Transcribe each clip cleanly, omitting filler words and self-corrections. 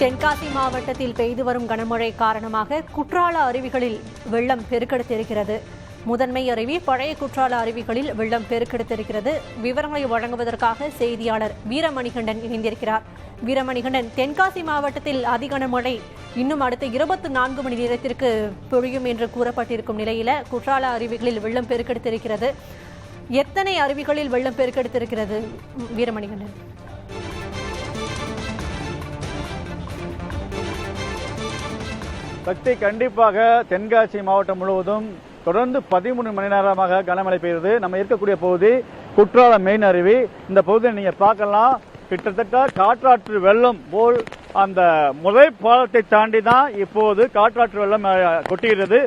தென்காசி மாவட்டத்தில் பெய்து வரும் கனமழை காரணமாக குற்றால அருவிகளில் வெள்ளம் பெருக்கெடுத்திருக்கிறது. முதன்மை அருவி, பழைய குற்றால அருவிகளில் வெள்ளம் பெருக்கெடுத்திருக்கிறது. விவரங்களை வழங்குவதற்காக செய்தியாளர் வீரமணிகண்டன் இணைந்திருக்கிறார். வீரமணிகண்டன், தென்காசி மாவட்டத்தில் அதிகனமழை இன்னும் அடுத்த 24 மணி நேரத்திற்கு பொழியும் என்று கூறப்பட்டிருக்கும் நிலையில குற்றால அருவிகளில் வெள்ளம் பெருக்கெடுத்திருக்கிறது. எத்தனை அருவிகளில் வெள்ளம் பெருக்கெடுத்திருக்கிறது வீரமணிகண்டன்? சக்தி, கண்டிப்பாக தென்காசி மாவட்டம் முழுவதும் தொடர்ந்து 13 மணி நேரமாக கனமழை பெய்யுது. நம்ம இருக்கக்கூடிய பகுதி குற்றால மெயின் அருவி. இந்த பகுதியை நீங்க பார்க்கலாம், கிட்டத்தட்ட காற்றாற்று வெள்ளம் போல் அந்த முதல் பாலத்தை தாண்டி தான் இப்போது காற்றாற்று வெள்ளம் கொட்டுகிறது.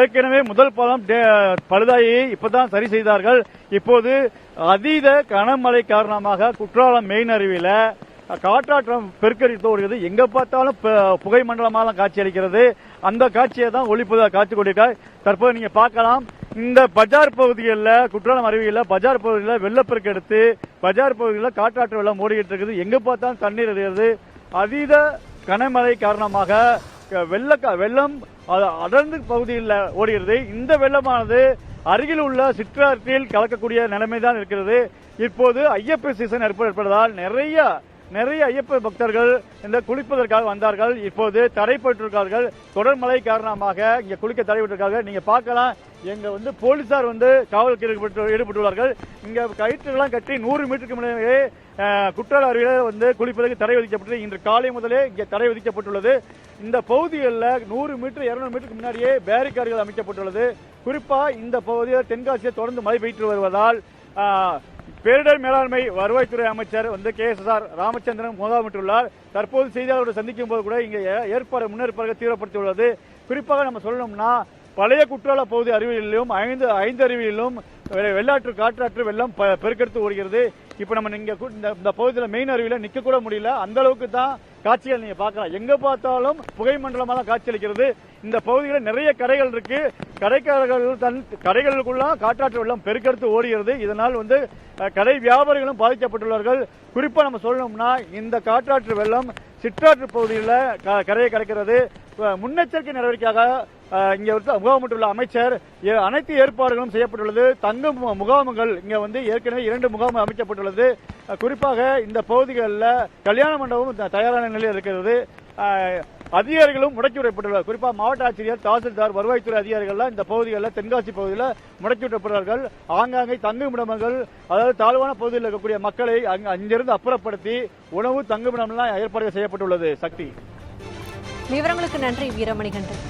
ஏற்கனவே முதல் பாலம் பழுதாகி இப்பதான் சரி செய்தார்கள். இப்போது அதீத கனமழை காரணமாக குற்றாலம் மெயின் அருவியில காற்றாற்றம் பெருக்கெடுத்து ஓடுகிறது. எங்க பார்த்தாலும் புகை மண்டலமாக காட்சி அளிக்கிறது. அந்த காட்சியை தான் ஒளிப்பதாக காட்சி கொண்டிருக்கார். தற்போது நீங்க பார்க்கலாம், இந்த பஜார் பகுதிகளில் குற்றாலம் அருவியில் பஜார் பகுதியில் வெள்ளப்பெருக்கு எடுத்து பஜார் பகுதியில் காற்றாற்று வெள்ளம் ஓடிக்கிட்டு இருக்குது. எங்க பார்த்தாலும் தண்ணீர் இருக்கிறது. அதீத கனமழை காரணமாக வெள்ளம் அடர்ந்து பகுதியில் ஓடுகிறது. இந்த வெள்ளமானது அருகில் உள்ள சிற்றாற்றில் கலக்கக்கூடிய நிலைமைதான் இருக்கிறது. இப்போது ஐயப்ப சீசன் ஏற்படுவதால் நிறைய ஐயப்ப பக்தர்கள் இந்த குளிப்பதற்காக வந்தார்கள். இப்போது தடைப்பட்டிருக்கார்கள். தொடர் மழை காரணமாக இங்க குளிக்க தடைப்பட்டிருக்கார்கள். நீங்க பார்க்கலாம், எங்க போலீசார் காவலுக்கு ஈடுபட்டுள்ளார்கள். இங்க கயிற்றுலாம் கட்டி 100 மீட்டருக்கு முன்னே குற்றால அருவியில குளிப்பதற்கு தடை விதிக்கப்பட்டது. இன்று காலை முதலே இங்க தடை விதிக்கப்பட்டுள்ளது. இந்த பகுதிகளில் 100 மீட்டர் 200 மீட்டருக்கு முன்னாடியே பேரிகார்டுகள் அமைக்கப்பட்டுள்ளது. குறிப்பா இந்த பகுதியில் தென்காசியை தொடர்ந்து மழை பெய்து வருவதால் பேரிடர் மேலாண்மை வருவாய்த்துறை அமைச்சர் KSR ராமச்சந்திரன் முகாமிட்டுள்ளார். தற்போது செய்தியாளர்களை சந்திக்கும் போது கூட இங்கே முன்னேற்பாடுகள் தீவிரப்படுத்தியுள்ளது. குறிப்பாக நம்ம சொல்லணும்னா, பழைய குற்றால பகுதி அருவிகளிலும் 5 அருவிகளிலும் வெள்ளாற்று காற்றாற்று வெள்ளம் பெருக்கெடுத்து ஓடுகிறது. இப்ப நம்ம இந்த பகுதியில் மெயின் அருவியில நிக்க கூட முடியல. அந்த அளவுக்கு தான் காட்சிகள் நீங்க பார்க்கலாம். எங்க பார்த்தாலும் புகை மண்டலமாக காட்சி அளிக்கிறது. இந்த பகுதியில் நிறைய கரைகள் இருக்கு. கரைகளுக்குள்ள காற்றாற்று வெள்ளம் பெருக்கெடுத்து ஓடுகிறது. இதனால் கடை வியாபாரிகளும் பாதிக்கப்பட்டுள்ளார்கள். குறிப்பா நம்ம சொல்லணும்னா, இந்த காற்றாற்று வெள்ளம் சிற்றாற்று பகுதியில் கரையை கடக்கிறது. முன்னெச்சரிக்கை நடவடிக்கையாக இங்க முகாமிட்டுள்ள அமைச்சர் அனைத்து ஏற்பாடுகளும் செய்யப்பட்டுள்ளது. தங்கும் முகாம்கள் இங்க ஏற்கனவே 2 முகாம் அமைக்கப்பட்டுள்ளது. குறிப்பாக இந்த பகுதிகளில் கல்யாண மண்டபமும் தயாரான நிலையில் இருக்கிறது. அதிகாரிகளும் முடக்கி விடப்பட்டுள்ளனர். குறிப்பாக மாவட்ட ஆட்சியர், தாசில்தார், வருவாய்த்துறை அதிகாரிகள் இந்த பகுதிகளில் தென்காசி பகுதியில் முடக்கி விடப்படுகிறார்கள். ஆங்காங்கே தங்குமிடங்கள், அதாவது தாழ்வான பகுதியில் இருக்கக்கூடிய மக்களை அங்கிருந்து அப்புறப்படுத்தி உணவு தங்குமிடம்லாம் ஏற்பாடு செய்யப்பட்டுள்ளது. சக்தி, விவரங்களுக்கு நன்றி வீரமணிகண்டன்.